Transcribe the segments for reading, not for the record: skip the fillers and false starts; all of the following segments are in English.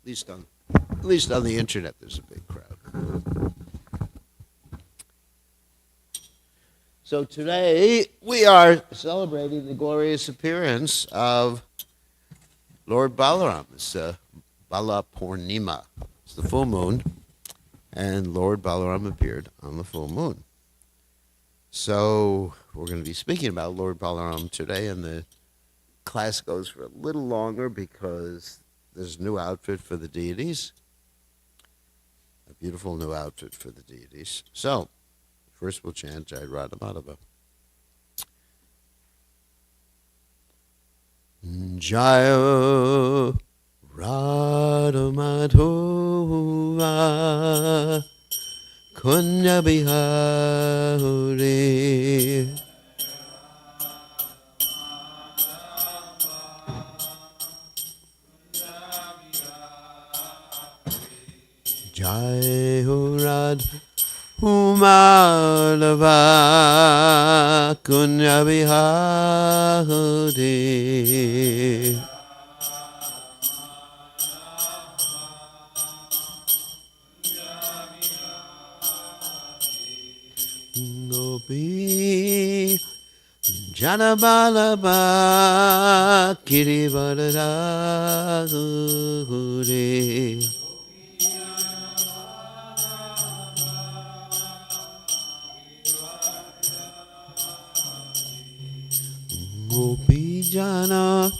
At least on the internet, there's a big crowd. So today we are celebrating the glorious appearance of Lord Balaram. It's Bala Purnima. It's the full moon, and Lord Balaram appeared on the full moon. So we're going to be speaking about Lord Balaram today, and the class goes for a little longer because there's a new outfit for the deities. A beautiful new outfit for the deities. So, first we'll chant Jai Radha Madhava. Jai Radha Madhava Kunya Bihari Jai Radha Madhava Kunya Bihari Gopi Janabalaba Kirivadadagure Gopi Jana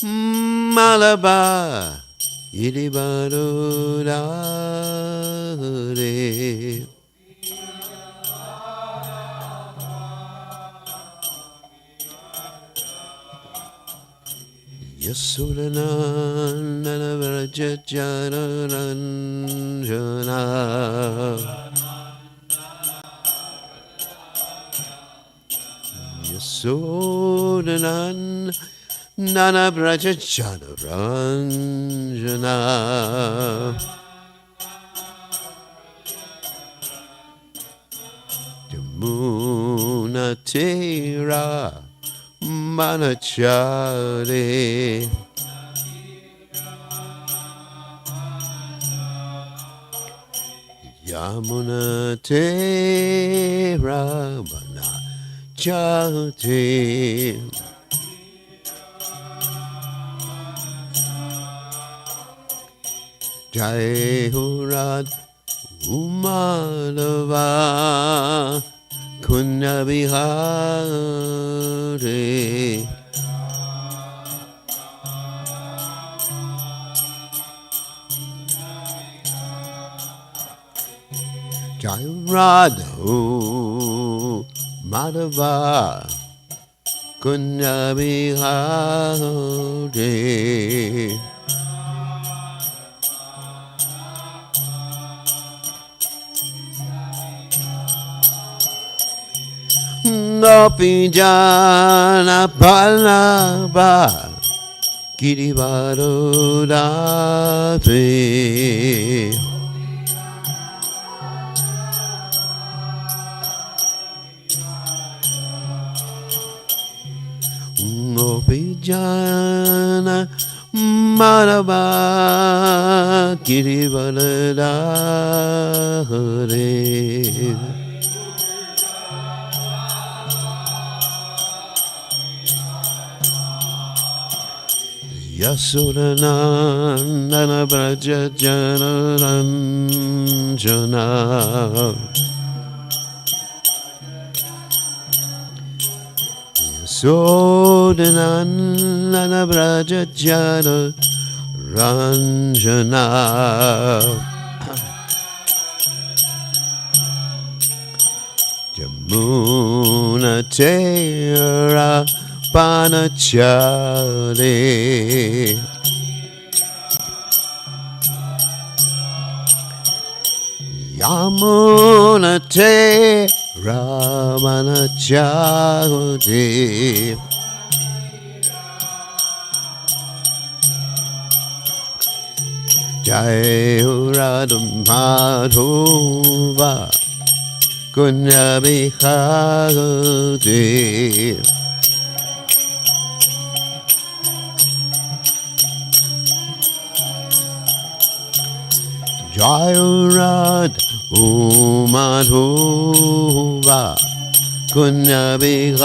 Malaba Kirivadadagure Yasudanana Vrajajanaranjana Yasudanana Vrajajanaranjana Jamuna Tera Manachare Yamuna Tera Manachare Jai Hurad Umadava Kunya Bihari Jai Radha Madhava Kunya Bihari Gopi Jana Palaba Kirivadodave Gopi Jana Malaba Kirivadodave Yasudanandana Vrajajanaranjana Yasudanandana Vrajajanaranjana Jamuna Tera Panachare Yamuna Tera Manachare Jai Radha Madhava Kunya Bihari Jayurad Umadhuva Kunyabigati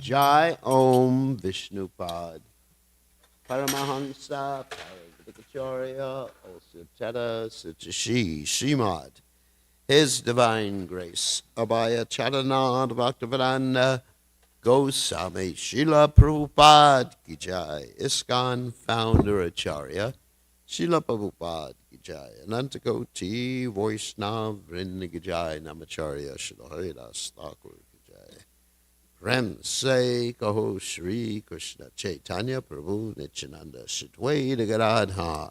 Jai Om Vishnupad Paramahansa Paravidikacharya Osuteta Sutashi Shrimad His Divine Grace Abhaya Charanad Bhaktivedanta Goswami Srila Prabhupada Ki Jai ISKCON Founder Acharya Srila Prabhupada Ki Jai Anantakoti Vaishnav Vrinda Ki Jai Namacharya Srila Haridas Thakur Ki Jai Prem Se Kaho Shri Krishna Chaitanya Prabhu Nityananda Shitwaita Gadadha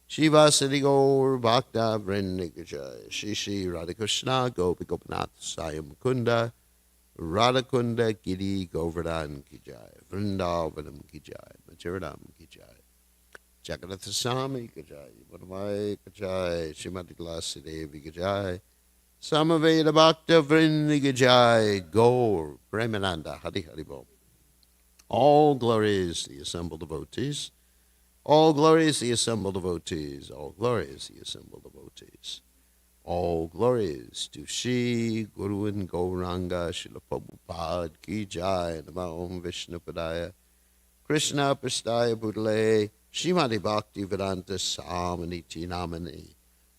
Shiva Siddhi Gaur Bhakta Vrinda Ki Jai Shri Shri Radhakrishna Gopi Gopinath Sayam Kunda Radhakunda Giri Govardhan Ki Jai Vrindavanam Ki Jai Matiradam Ki Jai Jagannath Swami Ki Jai Vadamai Ki Jai Srimati Glasi Devi Ki Jai Samaveda Bhakta Vrinda Ki Jai Gaur Premananda Hari Hari Bol. All glories the assembled devotees. All glories the assembled devotees. All glories the assembled devotees. All glories to Shri Guru and Gauranga Srila Prabhupada Ki Jai Namo Om Vishnupadaya Krishna Prastaya Bhutale Srimati Bhakti Vedanta Samaniti Namani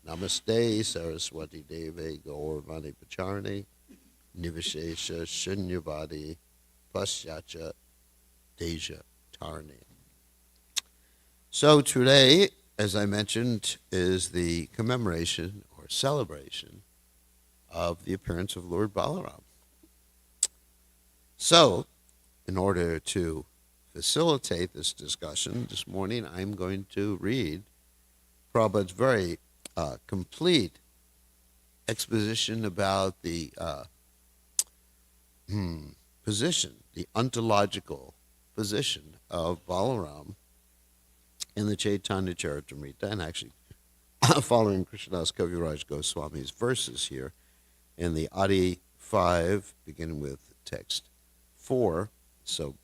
Namaste Saraswati Deve Gaurvani Pacharni Nivishesha Shunyavadi Pasyacha Deja Tarni. So today, as I mentioned, is the commemoration or celebration of the appearance of Lord Balaram. So, in order to facilitate this discussion this morning, I'm going to read Prabhupada's very complete exposition about the position, the ontological position of Balaram in the Chaitanya Charitamrita, and actually following Krishnadas Kaviraj Goswami's verses here in the Adi 5, beginning with text 4. So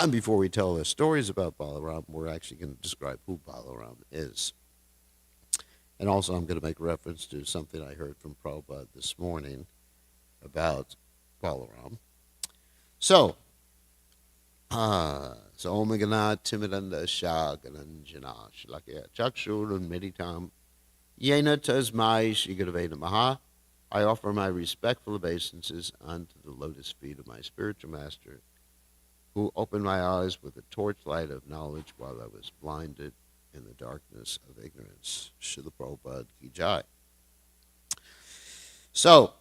before we tell the stories about Balaram, we're actually going to describe who Balaram is. And also I'm going to make reference to something I heard from Prabhupada this morning about Balaram. So Om Gana Timidanda Shagananjana Shlakya Chakshur and Meditam Yena Tasmai Shri Gurave Maha. I offer my respectful obeisances unto the lotus feet of my spiritual master, who opened my eyes with the torchlight of knowledge while I was blinded in the darkness of ignorance. Srila Prabhupada Ki Jai. So,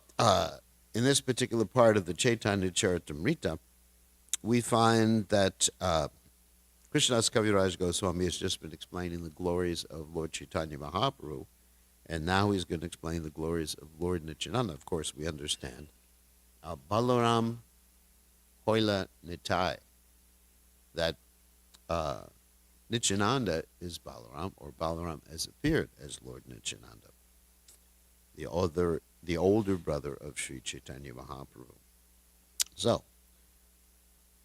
in this particular part of the Chaitanya Charitamrita, we find that Krishnadas Kaviraj Goswami has just been explaining the glories of Lord Chaitanya Mahaprabhu, and now he's going to explain the glories of Lord Nityananda. Of course, we understand Balaram Hoila Nitai, that Nityananda is Balaram, or Balaram has appeared as Lord Nityananda, the older brother of Sri Chaitanya Mahaprabhu. So,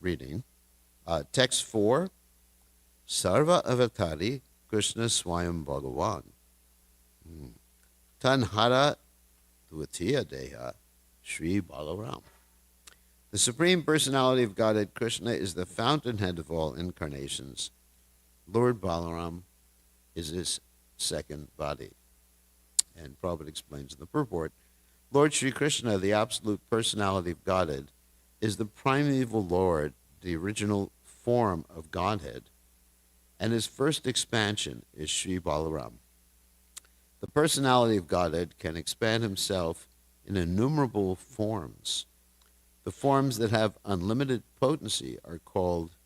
reading text 4, Sarva Avatari Krishna Swayam Bhagavan Tanhara Dvitiya Deha Sri Balaram. The Supreme Personality of Godhead Krishna is the fountainhead of all incarnations. Lord Balaram is his second body. And Prabhupada explains in the purport, Lord Sri Krishna, the absolute personality of Godhead, is the primeval Lord, the original form of Godhead, and his first expansion is Sri Balaram. The personality of Godhead can expand himself in innumerable forms. The forms that have unlimited potency are called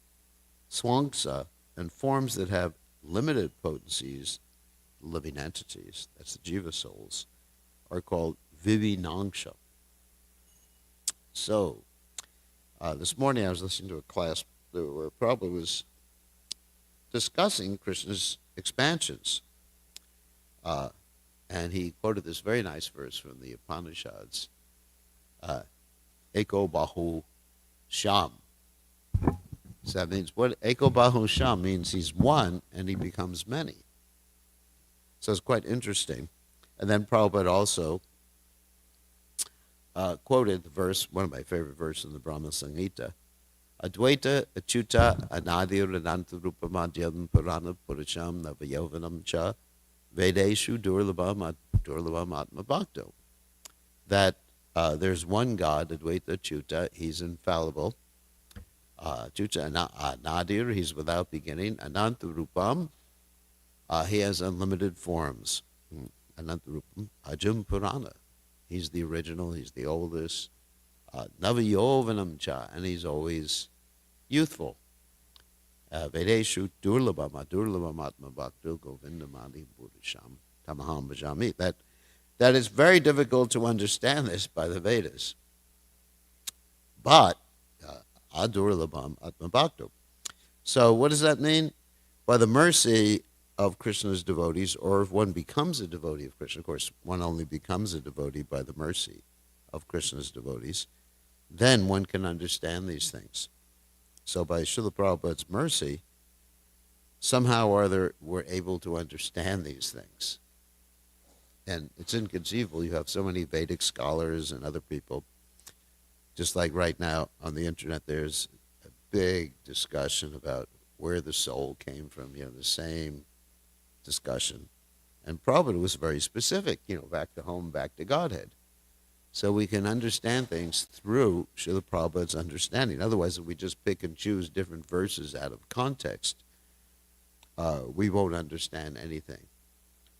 swangsa, and forms that have limited potencies, living entities, that's the jiva souls, are called vivinangsha. So, this morning I was listening to a class where Prabhupada was discussing Krishna's expansions. And he quoted this very nice verse from the Upanishads Eko Bahu Sham. So that means what Eko Bahu Sham means he's one and he becomes many. So it's quite interesting. And then Prabhupada also quoted the verse, one of my favorite verses in the Brahma Samhita, Advaita Achyuta Anadir Anantarupamadyam Purana Purasham Navayovanam Cha Vedeshu Durlabham Atma Bhakto. That there's one God, Advaita Achyuta, he's infallible. Achyuta Anadir, he's without beginning. Anantarupam, he has unlimited forms. Anantarupam Ajam Purana. He's the original, he's the oldest. Navayovanam Cha, and he's always youthful. Vedeshu Durlabham Atma Bhakto Govindamani Purasham Tamaham Bhajami. That is very difficult to understand this by the Vedas. But Adurlabham Atma Bhakto. So what does that mean? By the mercy of Krishna's devotees, or if one becomes a devotee of Krishna, of course, one only becomes a devotee by the mercy of Krishna's devotees, then one can understand these things. So by Srila Prabhupada's mercy, somehow or other, we're able to understand these things. And it's inconceivable. You have so many Vedic scholars and other people. Just like right now on the internet, there's a big discussion about where the soul came from, the same discussion. And Prabhupada was very specific, back to home, back to Godhead. So we can understand things through Srila Prabhupada's understanding. Otherwise, if we just pick and choose different verses out of context, we won't understand anything.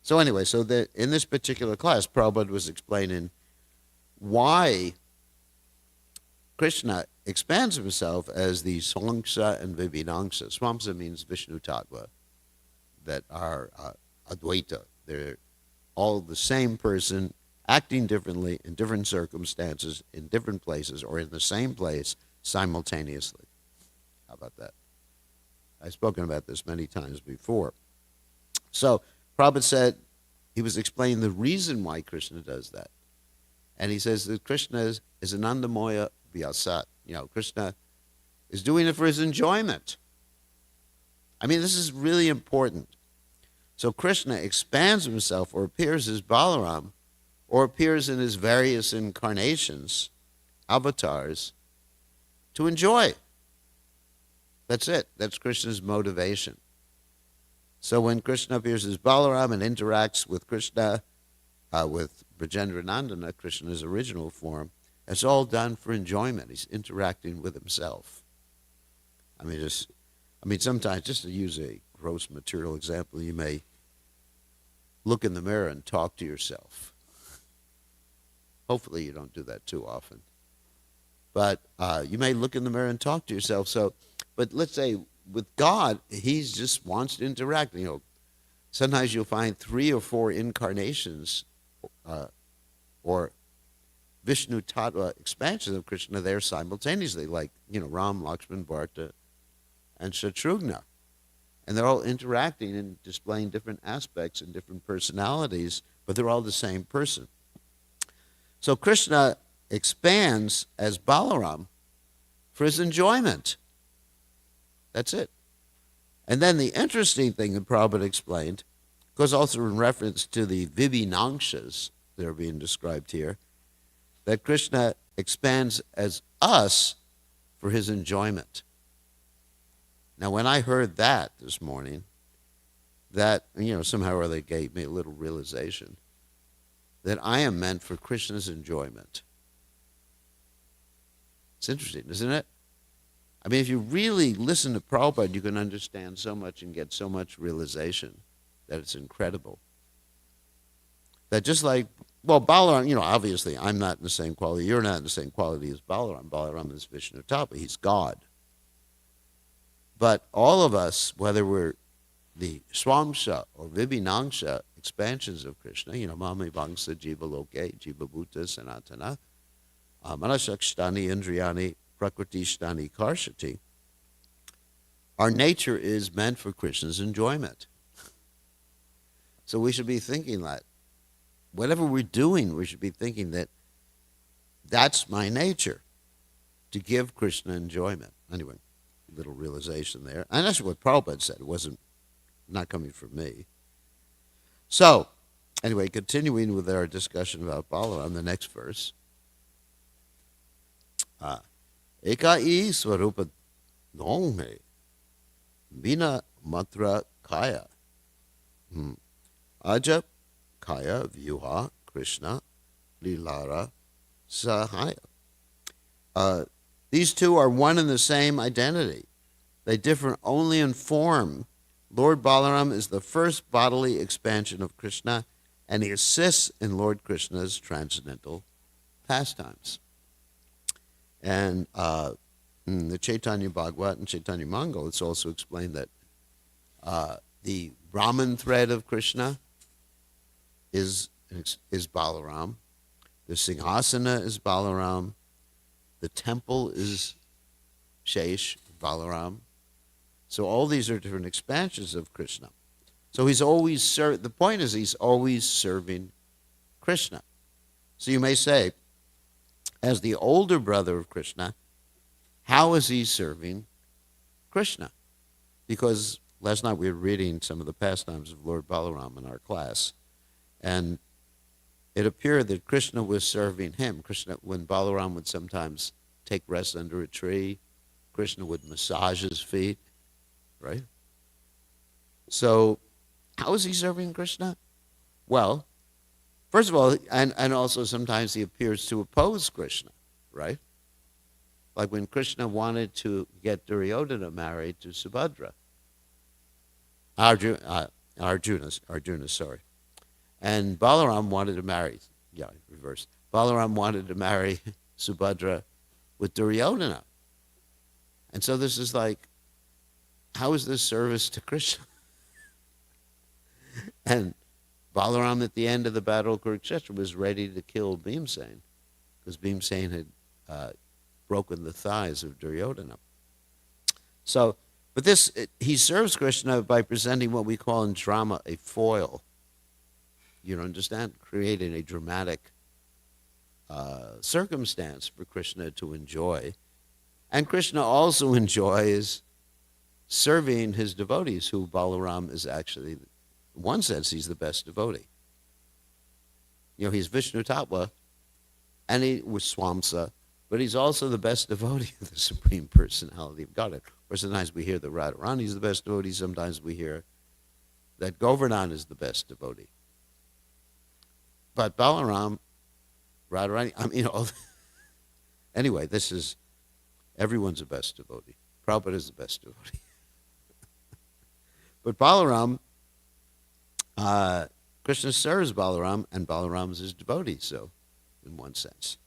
So anyway, in this particular class, Prabhupada was explaining why Krishna expands himself as the Swamsa and Vibhinangsha. Swamsa means Vishnu Tattva, that are Advaita. They're all the same person, acting differently in different circumstances, in different places, or in the same place simultaneously. How about that? I've spoken about this many times before. So Prabhupada said, he was explaining the reason why Krishna does that. And he says that Krishna is Anandamoya Vyasat. Krishna is doing it for his enjoyment. I mean, this is really important. So Krishna expands himself or appears as Balaram or appears in his various incarnations, avatars, to enjoy. That's it. That's Krishna's motivation. So when Krishna appears as Balaram and interacts with Krishna, with Brajendra Nandana, Krishna's original form, it's all done for enjoyment. He's interacting with himself. Sometimes, just to use a gross material example, you may look in the mirror and talk to yourself. Hopefully you don't do that too often. But you may look in the mirror and talk to yourself. But let's say with God, he just wants to interact. Sometimes you'll find 3 or 4 incarnations or Vishnu Tattva expansions of Krishna there simultaneously, like, Ram, Lakshman, Bharata, and Shatrughna. And they're all interacting and displaying different aspects and different personalities, but they're all the same person. So Krishna expands as Balaram for his enjoyment. That's it. And then the interesting thing that Prabhupada explained, goes also in reference to the Vibhinangshas that are being described here, that Krishna expands as us for his enjoyment. Now, when I heard that this morning, that, somehow or other gave me a little realization that I am meant for Krishna's enjoyment. It's interesting, isn't it? If you really listen to Prabhupada, you can understand so much and get so much realization that it's incredible. That just like, Balaram, obviously I'm not in the same quality, you're not in the same quality as Balaram. Balaram is Vishnu Tattva, he's God. But all of us, whether we're the Swamsa or Vibhinangsha expansions of Krishna, Mami Vangsa Jiva Loke, Jiva Bhuta Sanatana, Manashakshtani Indriyani Prakritishtani Karshati, our nature is meant for Krishna's enjoyment. So we should be thinking that whatever we're doing, we should be thinking that That's my nature, to give Krishna enjoyment. Anyway, little realization there. And that's what Prabhupada said. It wasn't not coming from me. So, anyway, continuing with our discussion about Balaram, the next verse. Eka I Swarupa Nong Me Bina Matra Kaya Aja Kaya Vyuha Krishna Lilara Sahaya. These two are one and the same identity. They differ only in form. Lord Balaram is the first bodily expansion of Krishna, and he assists in Lord Krishna's transcendental pastimes. And in the Chaitanya Bhagavat and Chaitanya Mangal, it's also explained that the Brahman thread of Krishna is Balaram. The Singhasana is Balaram. The temple is Shesh, Balaram. So all these are different expansions of Krishna. So he's always the point is he's always serving Krishna. So you may say, as the older brother of Krishna, how is he serving Krishna? Because last night we were reading some of the pastimes of Lord Balaram in our class, and it appeared that Krishna was serving him. Krishna, when Balaram would sometimes take rest under a tree, Krishna would massage his feet, right? So how is he serving Krishna? Well, first of all, and also sometimes he appears to oppose Krishna, right? Like when Krishna wanted to get Duryodhana married to Subhadra. Arjuna, sorry. And Balaram wanted to marry, reversed. Balaram wanted to marry Subhadra with Duryodhana. And so this is like, how is this service to Krishna? And Balaram at the end of the battle of Kurukshetra was ready to kill Bhimsen, because Bhimsen had broken the thighs of Duryodhana. So, but he serves Krishna by presenting what we call in drama a foil. You understand? Creating a dramatic circumstance for Krishna to enjoy. And Krishna also enjoys serving his devotees, who Balaram is actually, in one sense, he's the best devotee. He's Vishnu Tattva, and he was Swamsa, but he's also the best devotee of the Supreme Personality of Godhead. Or sometimes we hear that Radharani is the best devotee, sometimes we hear that Govardhan is the best devotee. But Balaram, Radharani, anyway, everyone's the best devotee. Prabhupada is the best devotee. But Balaram, Krishna serves Balaram, and Balaram is his devotee, so, in one sense.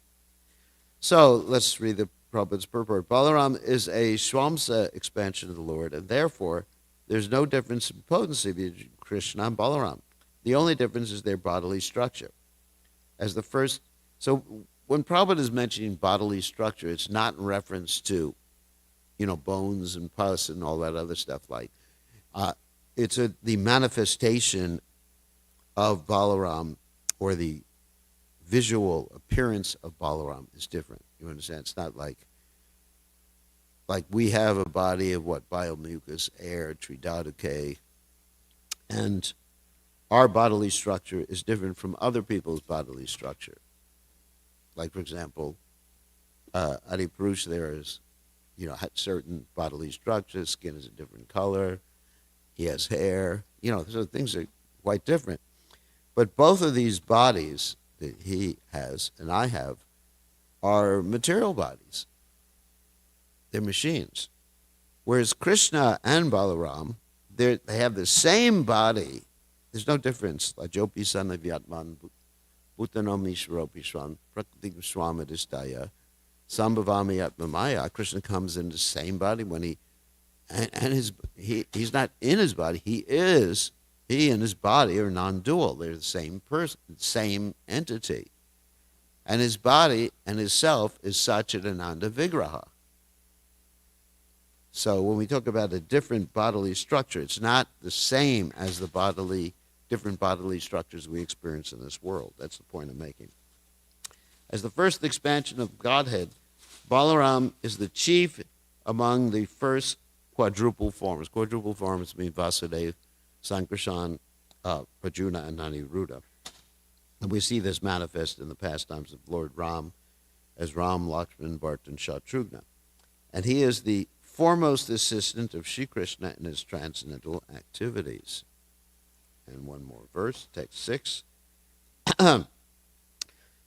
So, let's read the Prabhupada's purport. Balaram is a Swamsa expansion of the Lord, and therefore, there's no difference in potency between Krishna and Balaram. The only difference is their bodily structure. So when Prabhupada is mentioning bodily structure, it's not in reference to, bones and pus and all that other stuff. It's the manifestation of Balaram, or the visual appearance of Balaram is different. You understand? It's not like we have a body of biomucus, air, tridadake, and our bodily structure is different from other people's bodily structure. Like, for example, Adipurush, there is, certain bodily structures. Skin is a different color. He has hair. So things are quite different. But both of these bodies that he has and I have are material bodies. They're machines. Whereas Krishna and Balaram, they have the same body. There's no difference. Lajopi sanavyatman bhutanam ishvaropi swan prakritim swamadistaya sambhavami atmamaya. Krishna comes in the same body when he's not in his body. He and his body are non-dual. They're the same person, same entity. And his body and his self is Satchidananda Vigraha. So when we talk about a different bodily structure, it's not the same as the different bodily structures we experience in this world. That's the point I'm making. As the first expansion of Godhead, Balaram is the chief among the first quadruple forms. Quadruple forms mean Vasudeva, Sankarshan, Prajuna, and Aniruddha. And we see this manifest in the pastimes of Lord Ram as Ram, Lakshman, Bharat, and Shatrughna. And he is the foremost assistant of Sri Krishna in his transcendental activities. And one more verse, text 6.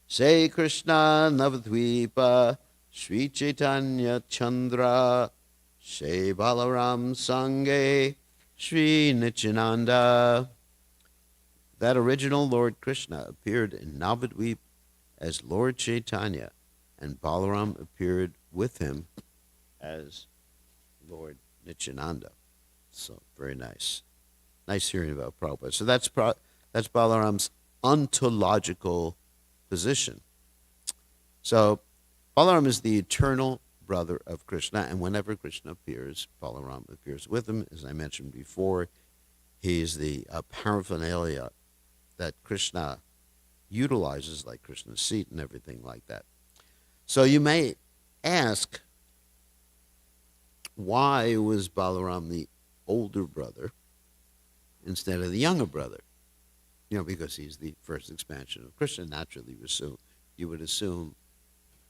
Shri Krishna Navadvipa Sri Chaitanya Chandra Shri Balaram Sange Sri Nityananda. That original Lord Krishna appeared in Navadvip as Lord Chaitanya, and Balaram appeared with him as Lord Nityananda. So very nice. Nice hearing about Prabhupada. So that's Balaram's ontological position. So Balaram is the eternal brother of Krishna, and whenever Krishna appears, Balaram appears with him. As I mentioned before, he's the paraphernalia that Krishna utilizes, like Krishna's seat and everything like that. So you may ask, why was Balaram the older brother instead of the younger brother? Because he's the first expansion of Krishna. Naturally, you would assume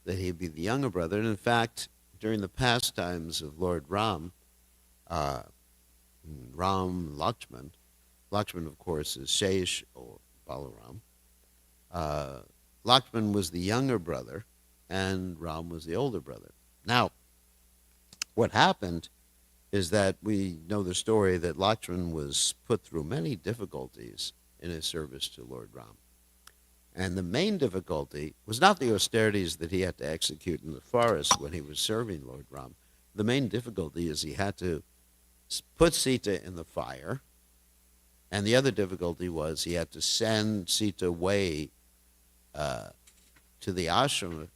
that he'd be the younger brother. And in fact, during the pastimes of Lord Ram, Lakshman, of course, is Shesh or Balaram. Lakshman was the younger brother, and Ram was the older brother. Now, what happened is that we know the story that Lakshman was put through many difficulties in his service to Lord Ram. And the main difficulty was not the austerities that he had to execute in the forest when he was serving Lord Ram. The main difficulty is he had to put Sita in the fire, and the other difficulty was he had to send Sita away to the ashram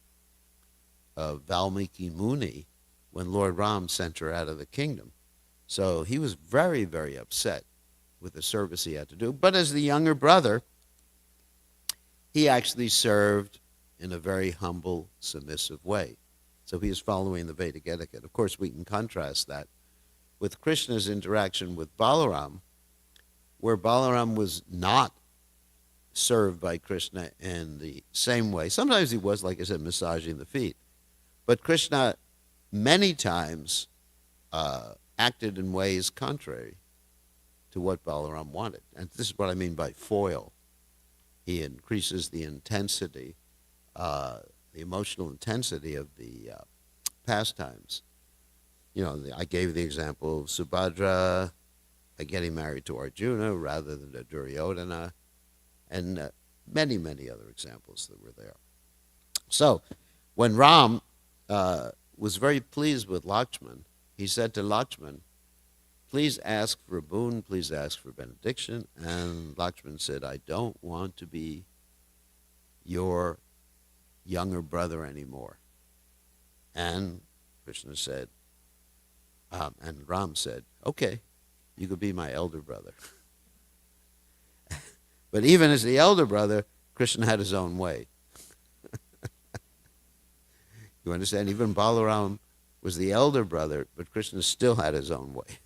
of Valmiki Muni when Lord Ram sent her out of the kingdom. So he was very, very upset with the service he had to do. But as the younger brother, he actually served in a very humble, submissive way. So he is following the Vedic etiquette. Of course, we can contrast that with Krishna's interaction with Balaram, where Balaram was not served by Krishna in the same way. Sometimes he was, like I said, massaging the feet. But Krishna many times acted in ways contrary to what Balaram wanted. And this is what I mean by foil. He increases the intensity, the emotional intensity of the pastimes. I gave the example of Subhadra getting married to Arjuna rather than to Duryodhana, and many, many other examples that were there. So, when Ram was very pleased with Lakshman, he said to Lakshman, please ask for a boon, please ask for benediction. And Lakshman said, I don't want to be your younger brother anymore. And Krishna said, and Ram said, okay, you could be my elder brother. But even as the elder brother, Krishna had his own way. You understand? Even Balaram was the elder brother, but Krishna still had his own way,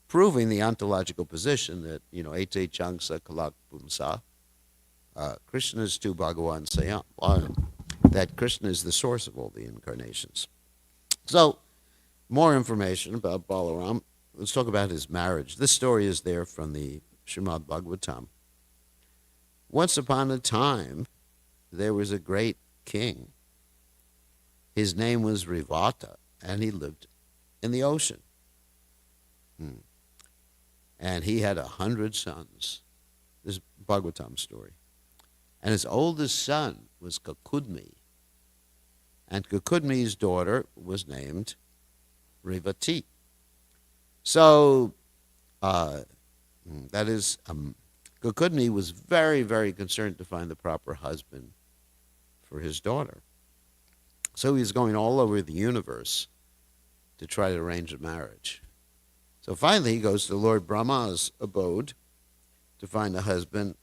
proving the ontological position that, Ete Changsa Kalak Pumsa, Krishna's tu Bhagavan Sayam, that Krishna is the source of all the incarnations. So, more information about Balaram. Let's talk about his marriage. This story is there from the Srimad Bhagavatam. Once upon a time, there was a great king. His name was Rivata, and he lived in the ocean. And he had 100 sons. This is Bhagavatam story. And his oldest son was Kakudmi. And Kakudmi's daughter was named Revati. So, Kakudmi was very, very concerned to find the proper husband for his daughter. So he was going all over the universe to try to arrange a marriage. So finally he goes to Lord Brahma's abode to find a husband,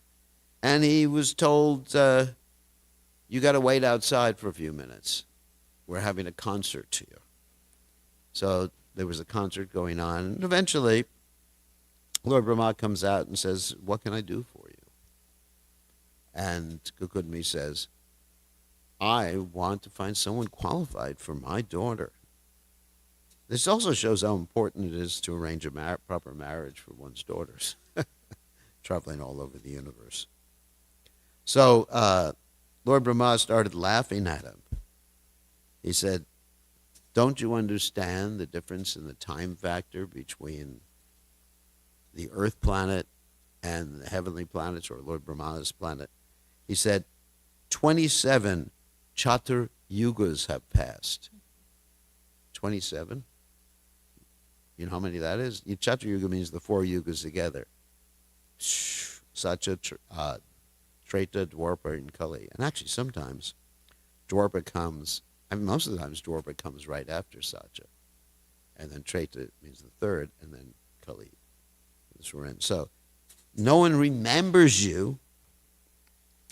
and he was told, you got to wait outside for a few minutes. We're having a concert here. So there was a concert going on, and eventually Lord Brahma comes out and says, what can I do for you? And Kukudmi says, I want to find someone qualified for my daughter. This also shows how important it is to arrange a proper marriage for one's daughters, traveling all over the universe. So Lord Brahma started laughing at him. He said, don't you understand the difference in the time factor between the Earth planet and the heavenly planets, or Lord Brahma's planet? He said, 27 Chatur Yugas have passed. 27? You know how many that is? Chatur Yuga means the 4 yugas together. Satya, Treta, Dwapara, and Kali. And actually sometimes Dwapara comes, most of the times Dwapara comes right after Satya. And then Treta means the 3rd, and then Kali. So no one remembers you.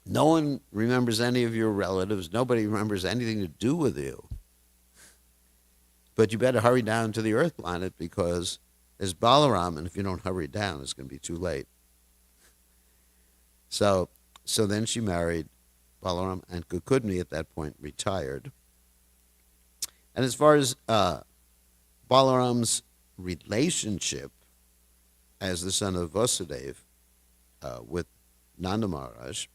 No one remembers any of your relatives. Nobody remembers anything to do with you. But you better hurry down to the Earth planet, because there's Balaram, and if you don't hurry down, it's going to be too late. So then she married Balaram, and Kukudmi at that point retired. And as far as Balaram's relationship as the son of Vasudeva with Nanda Maharaj,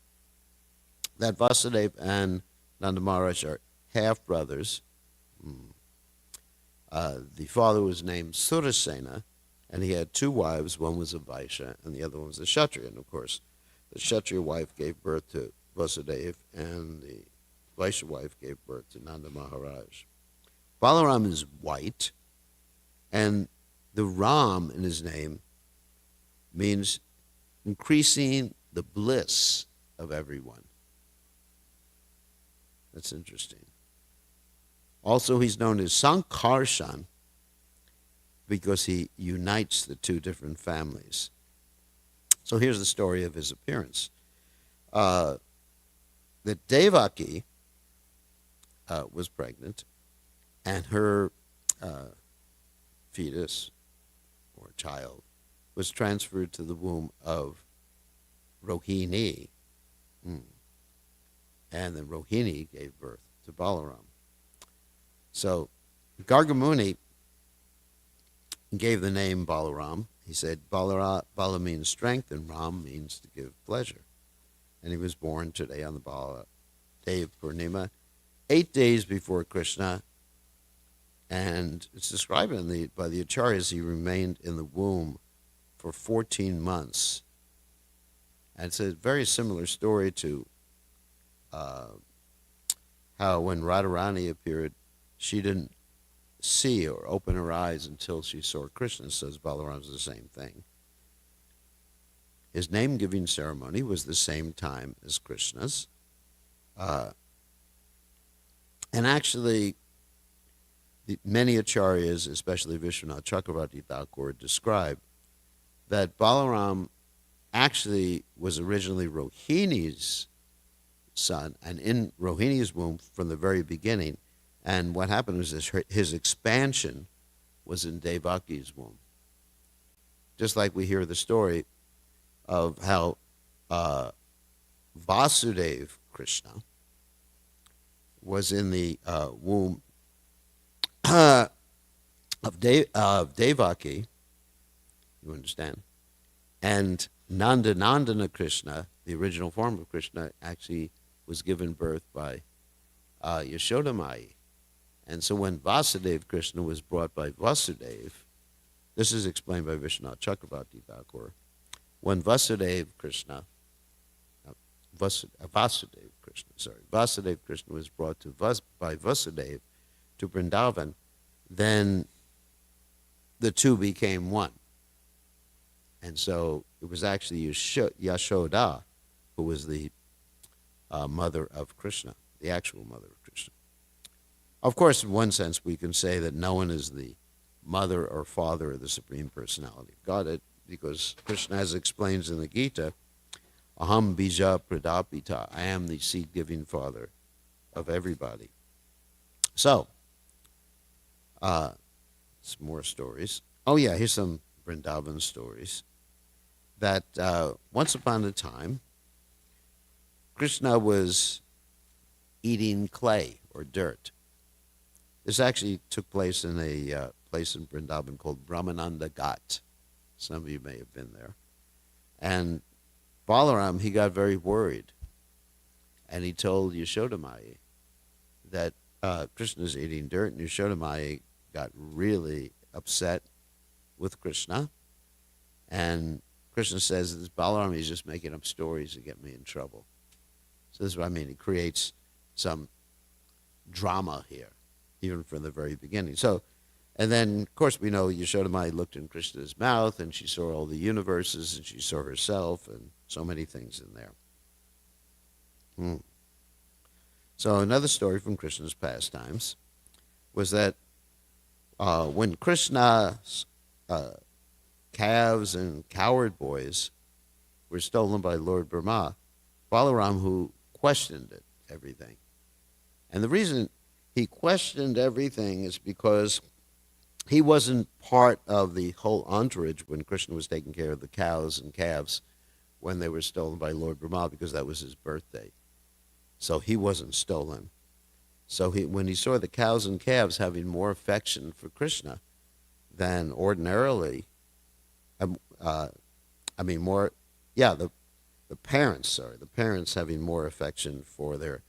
that Vasudeva and Nanda Maharaj are half-brothers. The father was named Surasena, and he had 2 wives. One was a Vaishya, and the other one was a Kshatriya. And of course, the Kshatriya wife gave birth to Vasudeva, and the Vaishya wife gave birth to Nanda Maharaj. Balaram is white, and the Ram in his name means increasing the bliss of everyone. That's interesting. Also, he's known as Sankarshan because he unites the 2 different families. So here's the story of his appearance. That Devaki was pregnant, and her fetus, or child, was transferred to the womb of Rohini. And then Rohini gave birth to Balaram. So Gargamuni gave the name Balaram. He said Bala means strength, and Ram means to give pleasure. And he was born today on the Bala day of Purnima, 8 days before Krishna. And it's described by the Acharyas, he remained in the womb for 14 months. And it's a very similar story to how when Radharani appeared, she didn't see or open her eyes until she saw Krishna. Says Balaram's the same thing. His name-giving ceremony was the same time as Krishna's. And actually, many acharyas, especially Vishwanath Chakravarti Thakur, describe that Balaram actually was originally Rohini's son, and in Rohini's womb from the very beginning. And what happened was his expansion was in Devaki's womb. Just like we hear the story of how Vasudeva Krishna was in the womb of Devaki, you understand? And Nandana Krishna, the original form of Krishna, actually was given birth by Yashoda Mai. And so when Vasudeva Krishna was brought by Vasudeva, this is explained by Vishwanath Chakravarti Thakur, when Vasudeva Krishna was brought by Vasudeva to Vrindavan, then the 2 became one. And so it was actually Yashoda who was the mother of Krishna, the actual mother of Krishna. Of course, in one sense, we can say that no one is the mother or father of the Supreme Personality of Godhead, because Krishna, as explains in the Gita, Aham bija pradapita. I am the seed-giving father of everybody. So, some more stories. Oh yeah, here's some Vrindavan stories. That once upon a time, Krishna was eating clay or dirt. This actually took place in a place in Vrindavan called Brahmananda Ghat. Some of you may have been there. And Balaram, he got very worried. And he told Yashodamai that Krishna's eating dirt, and Yashodamai got really upset with Krishna. And Krishna says this Balaram is just making up stories to get me in trouble. So this is what I mean. He creates some drama here, even from the very beginning. So, and then, of course, we know Yashodamai looked in Krishna's mouth, and she saw all the universes, and she saw herself, and so many things in there. So another story from Krishna's pastimes was that when Krishna's calves and cowherd boys were stolen by Lord Brahma, Balaram, who questioned everything. And the reason he questioned everything is because he wasn't part of the whole entourage when Krishna was taking care of the cows and calves when they were stolen by Lord Brahma, because that was his birthday. So he wasn't stolen. So when he saw the cows and calves having more affection for Krishna than ordinarily, the parents having more affection for their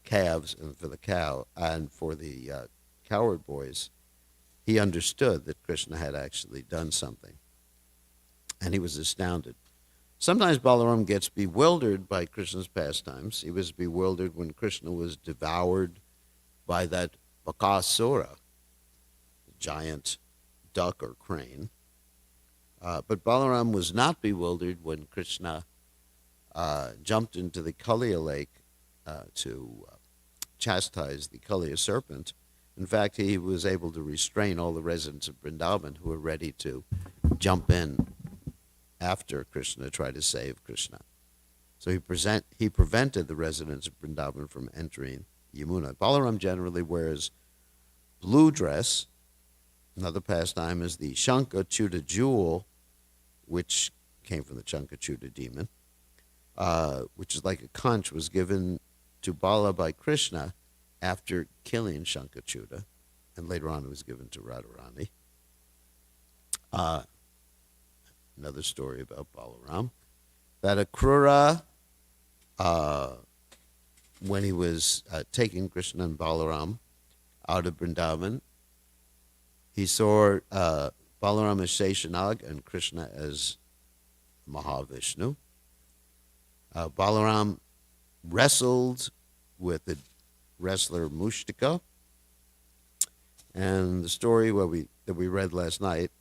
calves and for the cow and for the cowherd boys, he understood that Krishna had actually done something. And he was astounded. Sometimes Balaram gets bewildered by Krishna's pastimes. He was bewildered when Krishna was devoured by that Bakasura, giant duck or crane. But Balaram was not bewildered when Krishna jumped into the Kaliya lake to chastise the Kaliya serpent. In fact, he was able to restrain all the residents of Vrindavan who were ready to jump in after Krishna, try to save Krishna. So he prevented the residents of Vrindavan from entering Yamuna. Balaram generally wears blue dress. Another pastime is the Shankachuta jewel, which came from the Shankachuta demon, which is like a conch, was given to Bala by Krishna after killing Shankachuta, and later on it was given to Radharani. Another story about Balaram, that Akrura, when he was taking Krishna and Balaram out of Vrindavan, he saw Balaram as Sheshanag and Krishna as Mahavishnu. Balaram wrestled with the wrestler Mushtika. And the story that we read last night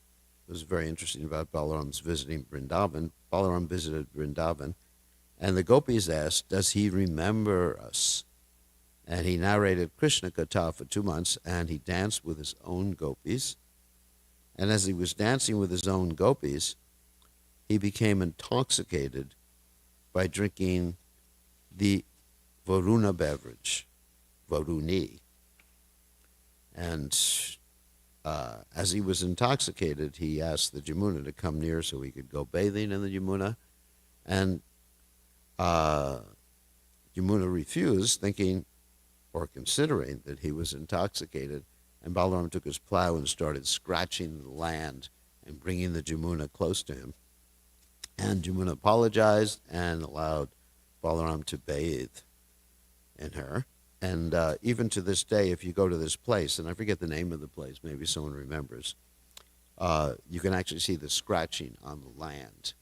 was very interesting about Balaram's visiting Vrindavan. Balaram visited Vrindavan, and the gopis asked, does he remember us? And he narrated Krishna Katha for 2 months, and he danced with his own gopis. And as he was dancing with his own gopis, he became intoxicated by drinking the Varuna beverage, Varuni. And as he was intoxicated, he asked the Yamuna to come near so he could go bathing in the Yamuna. And Yamuna refused, thinking or considering that he was intoxicated. And Balaram took his plow and started scratching the land and bringing the Yamuna close to him. And Yamuna apologized and allowed Balaram to bathe in her. And even to this day, if you go to this place, and I forget the name of the place, maybe someone remembers, you can actually see the scratching on the land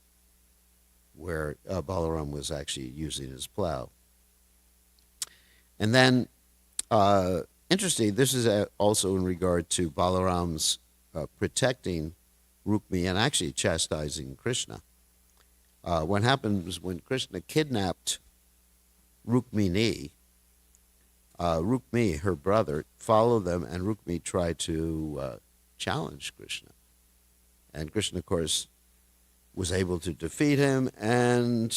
where Balaram was actually using his plow. And then, interesting, this is also in regard to Balaram's protecting Rukmi and actually chastising Krishna. What happened was when Krishna kidnapped Rukmini, Rukmi, her brother, followed them, and Rukmi tried to challenge Krishna. And Krishna, of course, was able to defeat him, and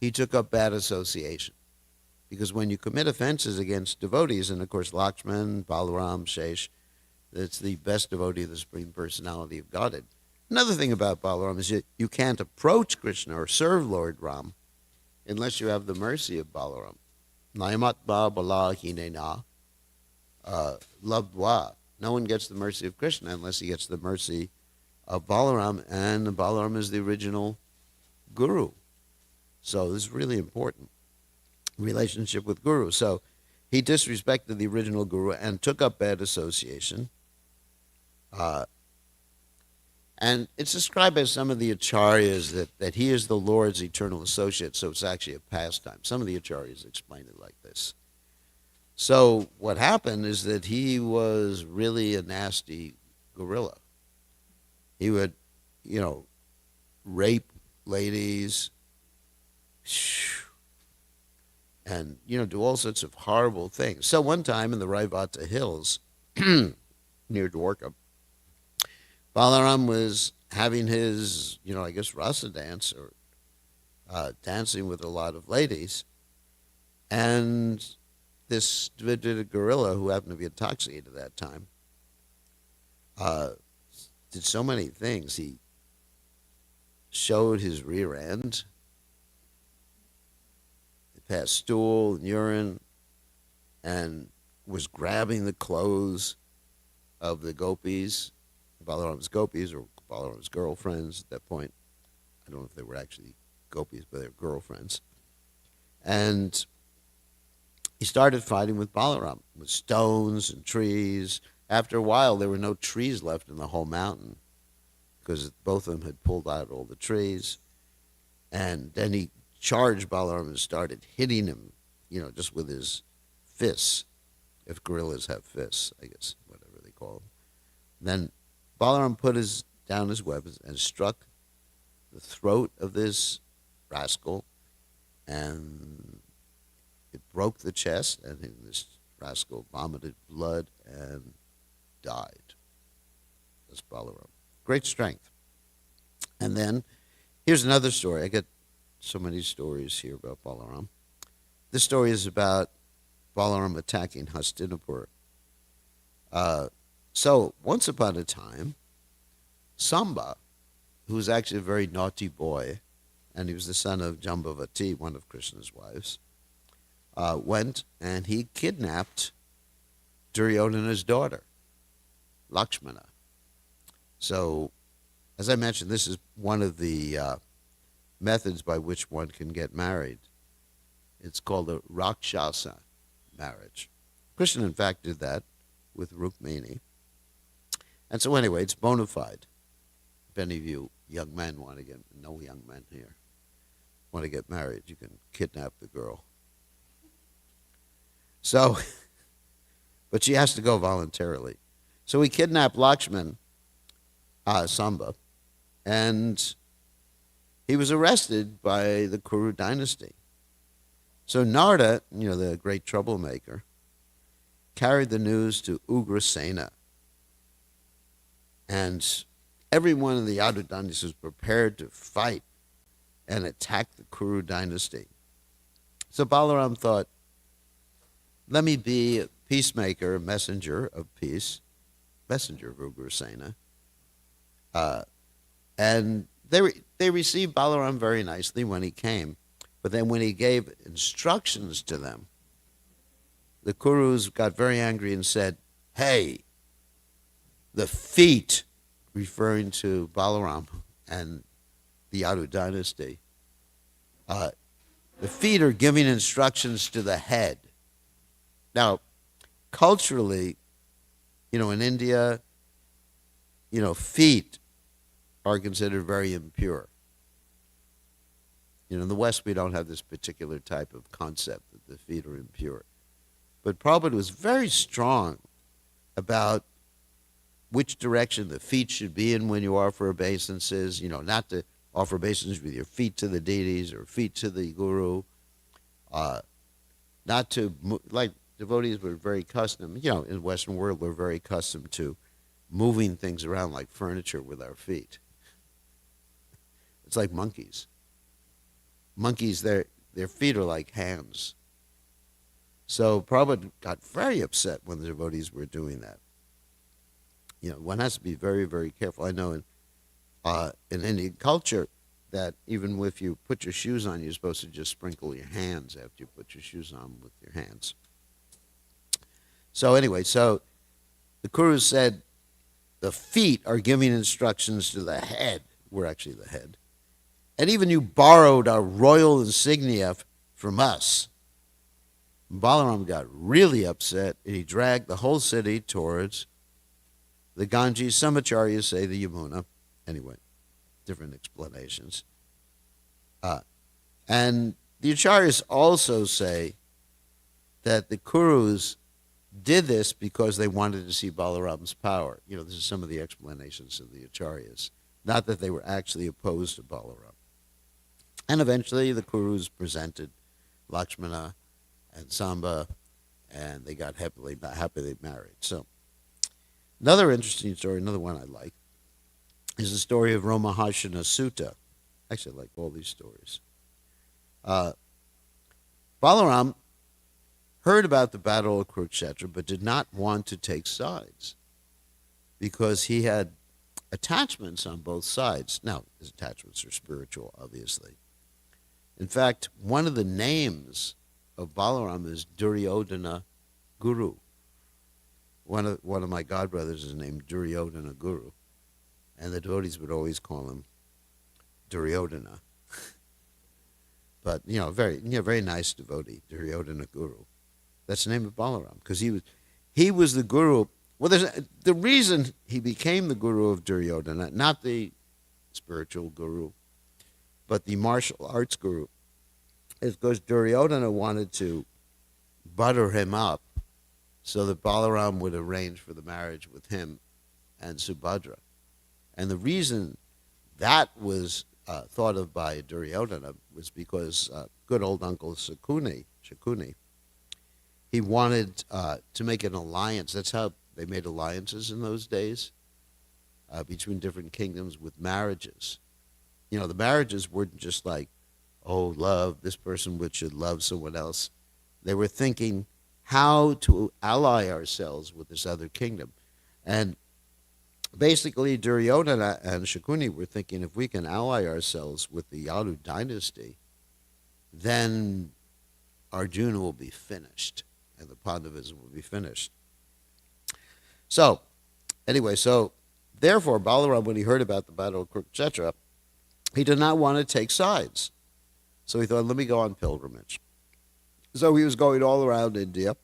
he took up bad association. Because when you commit offenses against devotees, and of course Lakshman, Balaram, Shesh, that's the best devotee of the Supreme Personality of Godhead. Another thing about Balaram is you can't approach Krishna or serve Lord Ram unless you have the mercy of Balaram. Nayamatma bala hinena labdva. No one gets the mercy of Krishna unless he gets the mercy of Balaram, and Balaram is the original guru. So this is really important. Relationship with guru. So he disrespected the original guru and took up bad association. And it's described by some of the acharyas that he is the Lord's eternal associate, so it's actually a pastime. Some of the acharyas explain it like this. So what happened is that he was really a nasty gorilla. He would, rape ladies, and, do all sorts of horrible things. So one time in the Raivata Hills, near Dwarka, Balaram was having his, rasa dance, or dancing with a lot of ladies, and this gorilla, who happened to be intoxicated at that time, did so many things. He showed his rear end, passed stool and urine, and was grabbing the clothes of the gopis, Balaram's gopis or Balaram's girlfriends at that point. I don't know if they were actually gopis, but they were girlfriends. And he started fighting with Balaram, with stones and trees. After a while, there were no trees left in the whole mountain because both of them had pulled out all the trees. And then he charged Balaram and started hitting him, just with his fists, if gorillas have fists, I guess, whatever they call them. Then Balaram put down his weapons and struck the throat of this rascal, and it broke the chest, and this rascal vomited blood and died. That's Balaram. Great strength. And then, here's another story. I get so many stories here about Balaram. This story is about Balaram attacking Hastinapur. So, once upon a time, Samba, who was actually a very naughty boy, and he was the son of Jambavati, one of Krishna's wives, went and he kidnapped Duryodhana's daughter, Lakshmana. So, as I mentioned, this is one of the methods by which one can get married. It's called a Rakshasa marriage. Krishna, in fact, did that with Rukmini. And so anyway, it's bona fide. If any of you young men want to no young men here, want to get married, you can kidnap the girl. So, but she has to go voluntarily. So he kidnapped Lakshman, Samba, and he was arrested by the Kuru dynasty. So Narada, the great troublemaker, carried the news to Ugrasena. And everyone in the Yadu dynasty was prepared to fight and attack the Kuru dynasty. So Balaram thought, let me be a peacemaker, a messenger of peace, messenger of Ugrasena. And they received Balaram very nicely when he came. But then when he gave instructions to them, the Kurus got very angry and said, hey, the feet, referring to Balaram and the Yadu dynasty, the feet are giving instructions to the head. Now, culturally, in India, feet are considered very impure. In the West, we don't have this particular type of concept that the feet are impure. But Prabhupada was very strong about which direction the feet should be in when you offer obeisances, not to offer obeisances with your feet to the deities or feet to the guru, not to, like devotees were very accustomed, in the Western world, we're very accustomed to moving things around like furniture with our feet. It's like monkeys. monkeys, their feet are like hands. So Prabhupada got very upset when the devotees were doing that. One has to be very, very careful. I know in Indian culture that even if you put your shoes on, you're supposed to just sprinkle your hands after you put your shoes on with your hands. So anyway, so the Guru said the feet are giving instructions to the head. We're actually the head. And even you borrowed our royal insignia from us. Balaram got really upset, and he dragged the whole city towards the Ganges. Some acharyas say the Yamuna. Anyway, different explanations. And the acharyas also say that the Kurus did this because they wanted to see Balaram's power. This is some of the explanations of the acharyas. Not that they were actually opposed to Balaram. And eventually the Kurus presented Lakshmana and Samba, and they got happily married. So, another interesting story, another one I like, is the story of Romaharshana Sutta. Actually, I like all these stories. Balaram heard about the battle of Kurukshetra, but did not want to take sides because he had attachments on both sides. Now, his attachments are spiritual, obviously. In fact, one of the names of Balaram is Duryodhana Guru. One of my godbrothers is named Duryodhana Guru, and the devotees would always call him Duryodhana. But very nice devotee, Duryodhana Guru. That's the name of Balaram, because he was the guru. Well, the reason he became the guru of Duryodhana, not the spiritual guru, but the martial arts guru, is because Duryodhana wanted to butter him up so that Balaram would arrange for the marriage with him and Subhadra. And the reason that was thought of by Duryodhana was because good old Uncle Shakuni, he wanted to make an alliance. That's how they made alliances in those days between different kingdoms with marriages. The marriages weren't just like, oh, love, this person should love someone else. They were thinking how to ally ourselves with this other kingdom. And basically, Duryodhana and Shakuni were thinking if we can ally ourselves with the Yadu dynasty, then Arjuna will be finished, and the Pandavas will be finished. So, anyway, therefore, Balaram, when he heard about the battle of Kurukshetra, he did not want to take sides. So he thought, let me go on pilgrimage. So he was going all around India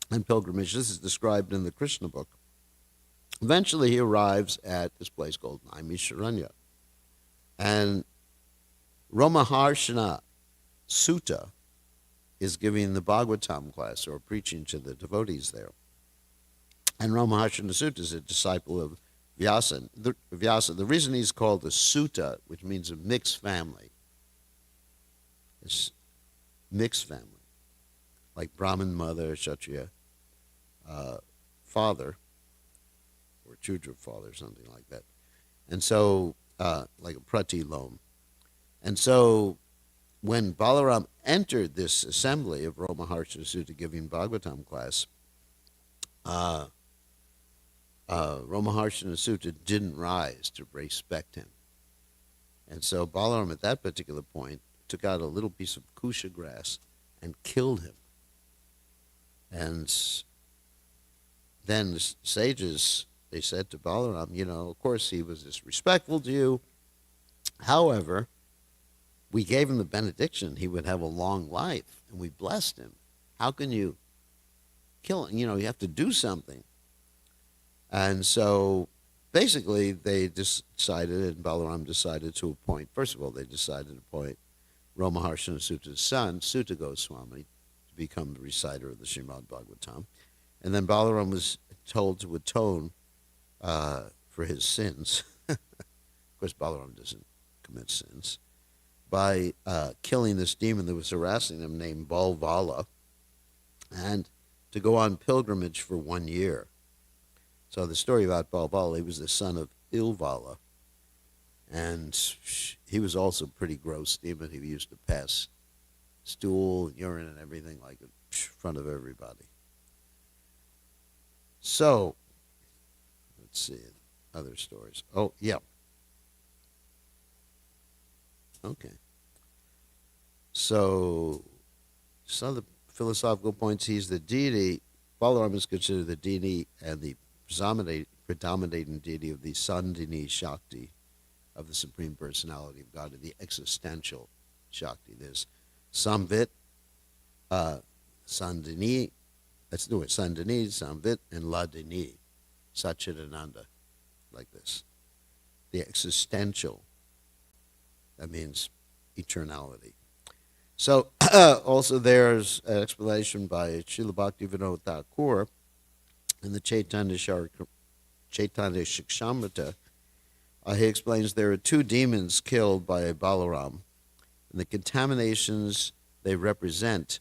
on pilgrimage. This is described in the Krishna book. Eventually, he arrives at this place called Naimisharanya. And Romaharshana Sutta is giving the Bhagavatam class, or preaching to the devotees there. And Romaharshana Sutta is a disciple of Vyasa. The reason he's called a Sutta, which means a mixed family, it's mixed family, like Brahmin mother, Kshatriya father, or Chudra father, something like that. And so, like a pratilom. And so, when Balaram entered this assembly of Romaharshana Sutta giving Bhagavatam class, Romaharshana Sutta didn't rise to respect him. And so Balaram at that particular point took out a little piece of kusha grass and killed him. And then the sages, they said to Balaram, of course he was disrespectful to you. However, we gave him the benediction he would have a long life, and we blessed him. How can you kill him? You have to do something. And so basically they decided, and Balaram decided to appoint, first of all, they decided to appoint Romaharshana Sutta's son, Sutta Goswami, to become the reciter of the Srimad Bhagavatam. And then Balaram was told to atone for his sins. Of course, Balaram doesn't commit sins. By killing this demon that was harassing him named Balvala, and to go on pilgrimage for 1 year. So the story about Balvala, he was the son of Ilvala. And he was also pretty gross demon. He used to pass stool, urine, and everything like in front of everybody. So, let's see, other stories. Oh, yeah. Okay. So, some of the philosophical points, he's the deity. Balaram is considered the deity and the predominating deity of the Sandini Shakti, of the Supreme Personality of God, the existential Shakti. There's Samvit, Sandini, let's do it, Sandini, Samvit, and Ladini, Satchidananda, like this. The existential, that means eternality. So also there's an explanation by Srila Bhaktivinoda Thakur in the Chaitanya Shikshamrita. He explains there are two demons killed by Balaram, and the contaminations they represent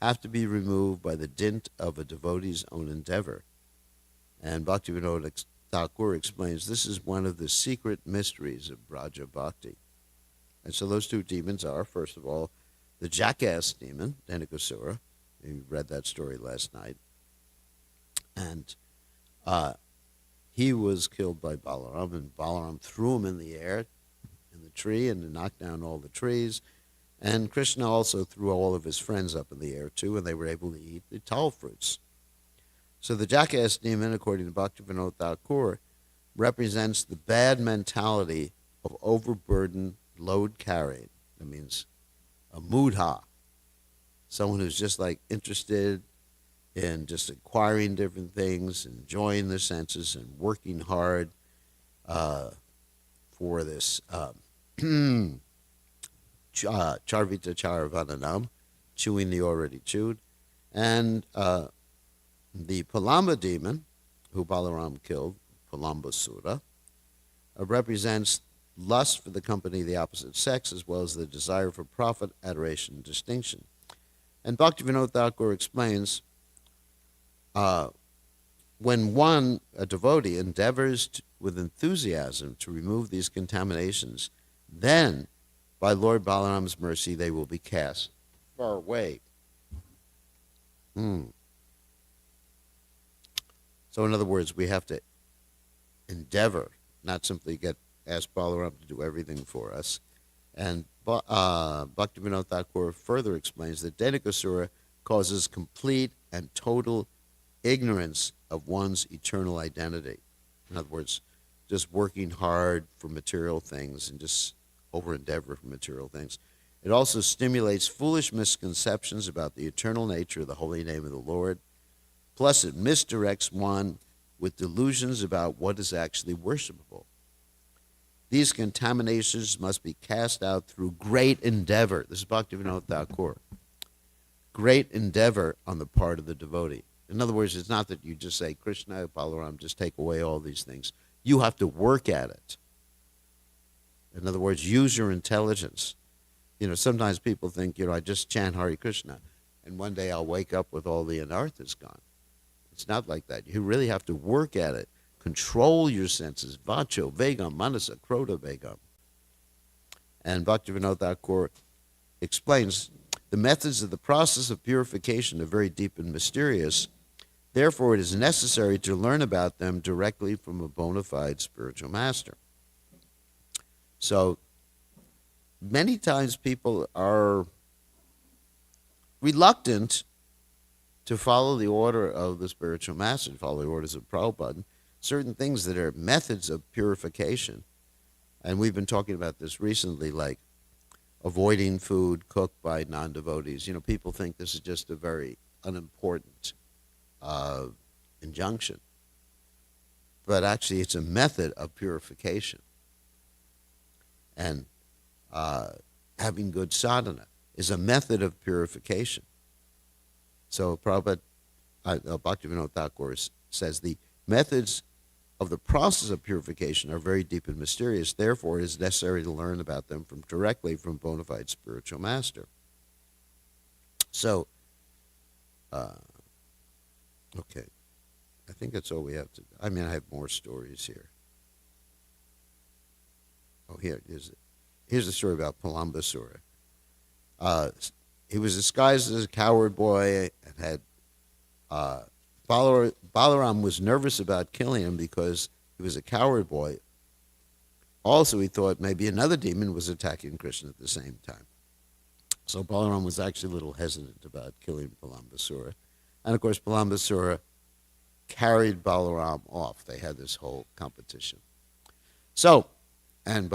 have to be removed by the dint of a devotee's own endeavor. And Bhaktivinoda Thakur explains this is one of the secret mysteries of Braja Bhakti. And so those two demons are, first of all, the jackass demon, Dhenukasura. We read that story last night. And he was killed by Balaram, and Balaram threw him in the air, in the tree, and knocked down all the trees. And Krishna also threw all of his friends up in the air, too, and they were able to eat the tal fruits. So the jackass demon, according to Bhaktivinoda Thakur, represents the bad mentality of overburdened load carrying. That means a mudha, someone who's just like interested in just acquiring different things, enjoying the senses, and working hard for this charvita charavananam, chewing the already chewed. And the Palamba demon, who Balaram killed, Palambasura, represents lust for the company of the opposite sex, as well as the desire for profit, adoration, and distinction. And Bhaktivinoda Thakur explains, when one, a devotee, endeavors with enthusiasm to remove these contaminations, then, by Lord Balaram's mercy, they will be cast far away. So in other words, we have to endeavor, not simply ask Balaram to do everything for us. And Bhaktivinoda Thakur further explains that Dhenukasura causes complete and total ignorance of one's eternal identity. In other words, just working hard for material things and just over-endeavor for material things. It also stimulates foolish misconceptions about the eternal nature of the holy name of the Lord. Plus, it misdirects one with delusions about what is actually worshipable. These contaminations must be cast out through great endeavor. This is Bhaktivinoda Thakur. Great endeavor on the part of the devotee. In other words, it's not that you just say, Krishna, Balaram, just take away all these things. You have to work at it. In other words, use your intelligence. Sometimes people think, I just chant Hare Krishna, and one day I'll wake up with all the anarthas gone. It's not like that. You really have to work at it. Control your senses. Vacho, Vegam, Manasa, Krodha, Vegam. And Bhaktivinoda Thakur explains, the methods of the process of purification are very deep and mysterious. Therefore, it is necessary to learn about them directly from a bona fide spiritual master. So, many times people are reluctant to follow the order of the spiritual master, to follow the orders of Prabhupada, certain things that are methods of purification. And we've been talking about this recently, like avoiding food cooked by non-devotees. People think this is just a very unimportant injunction. But actually, it's a method of purification. And having good sadhana is a method of purification. So Prabhupada, Bhaktivinoda Thakur says the methods of the process of purification are very deep and mysterious. Therefore, it is necessary to learn about them directly from bona fide spiritual master. So, okay. I think that's all we have to do. I have more stories here. Oh, here's the story about Palambasura. He was disguised as a coward boy and had Balaram was nervous about killing him because he was a coward boy. Also, he thought maybe another demon was attacking Krishna at the same time. So Balaram was actually a little hesitant about killing Palambasura. And of course, Palambasura carried Balaram off. They had this whole competition. So, and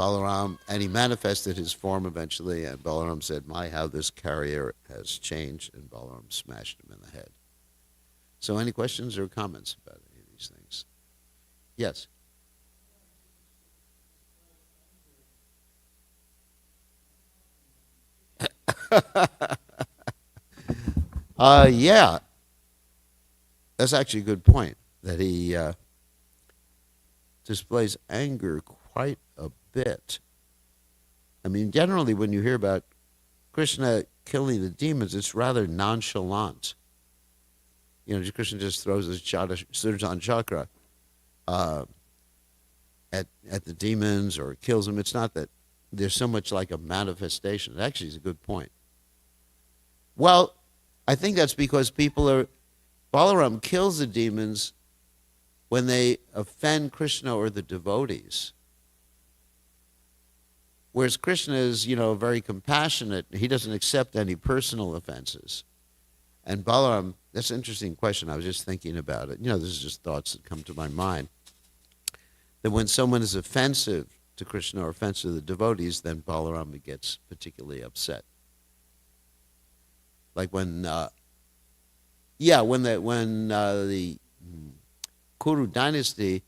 he manifested his form eventually, and Balaram said, "My, how this carrier has changed," and Balaram smashed him in the head. So any questions or comments about any of these things? Yes? Yeah. That's actually a good point, that he displays anger quite a bit. I mean, generally when you hear about Krishna killing the demons, it's rather nonchalant. You know, Krishna just throws his Sudarshan chakra at the demons or kills them. It's not that there's so much like a manifestation. It actually is a good point. Well, I think that's because Balaram kills the demons when they offend Krishna or the devotees. Whereas Krishna is, very compassionate. He doesn't accept any personal offenses. And Balaram, that's an interesting question. I was just thinking about it. This is just thoughts that come to my mind. That when someone is offensive to Krishna or offensive to the devotees, then Balaram gets particularly upset. Like when the Kuru dynasty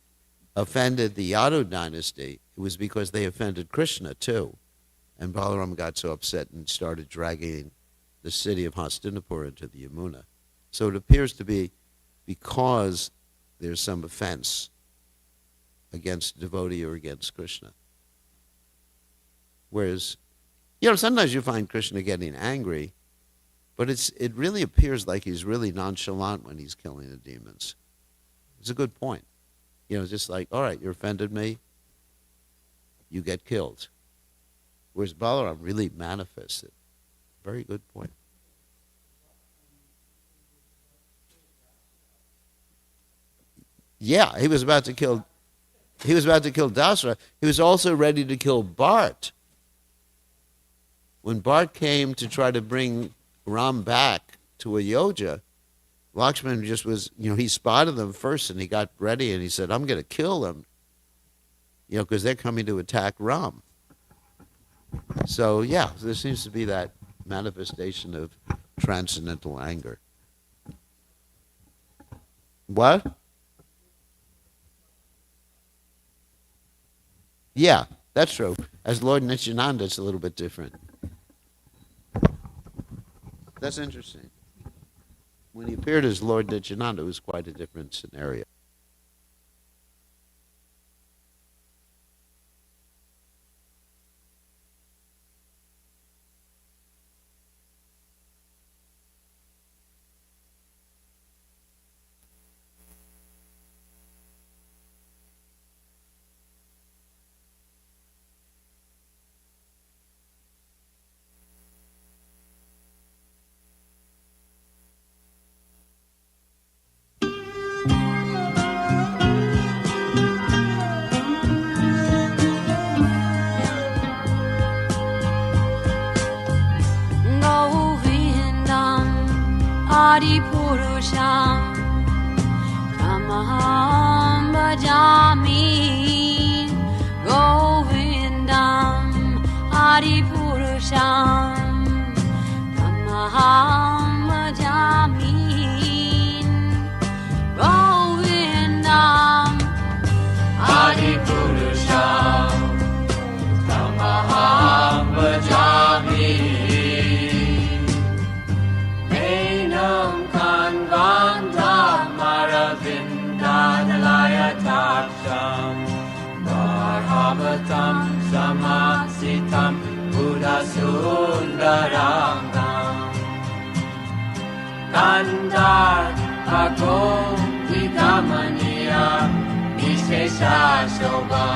offended the Yadu dynasty, it was because they offended Krishna too. And Balaram got so upset and started dragging the city of Hastinapur into the Yamuna. So it appears to be because there's some offense against devotee or against Krishna. Whereas, sometimes you find Krishna getting angry, but it really appears like he's really nonchalant when he's killing the demons. It's a good point. Just like, all right, you offended me, you get killed. Whereas Balaram really manifests it. Very good point. Yeah, he was about to kill Dasra. He was also ready to kill Bharat. When Bharat came to try to bring Ram back to Ayodhya, Lakshman just was, he spotted them first and he got ready and he said, "I'm going to kill them," because they're coming to attack Ram. So, yeah, there seems to be that manifestation of transcendental anger. What? Yeah, that's true. As Lord Nityananda, it's a little bit different. That's interesting. When he appeared as Lord Nityananda, it was quite a different scenario. Purusham Tamaham Bhajami Govindam Adi Purusham Tamaham Bhajami Govindam Adi Purusham Tamaham Bhajami Taksham Bharhavatam Samasitam Buddha Sundarangam Kandar Bhagom Vikamaniya Vishesha Shobha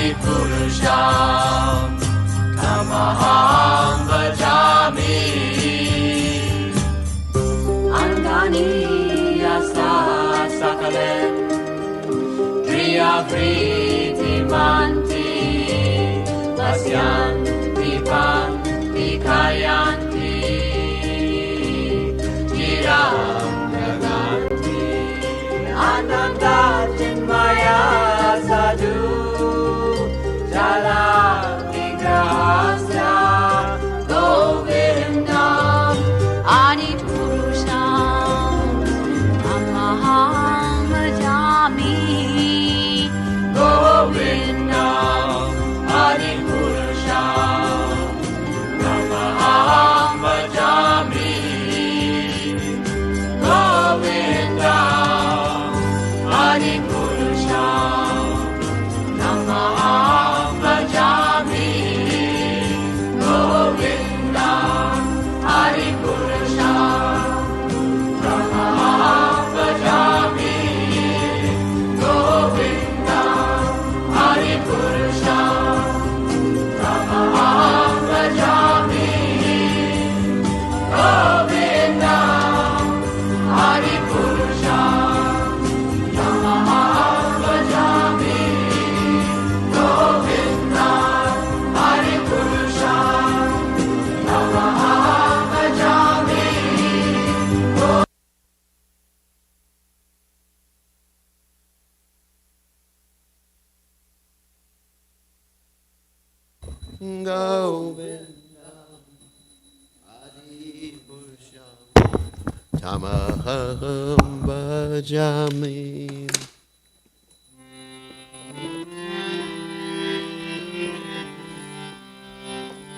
Adipurusham Tamaham Bhajami Angani Yasa Sakale Priya Priti Manti Pasyanti Panti Kayanti Jiram Naganti Ananda Chinmaya Sadhu Jala Vigrahasya Govindam Adipurusham Tamaham Bhajami Govindam Adipurusham Tamaham Bhajami Govindam Adipurusham Tamaham Bhajami Govindam Adipurusham Tamaham Bhajami Govindam Adipurusham Tamaham Bhajami Govindam Adipurusham Tamaham Bhajami Govindam Adipurusham Tamaham Bhajami Govindam Adipurusham Tamaham Bhajami.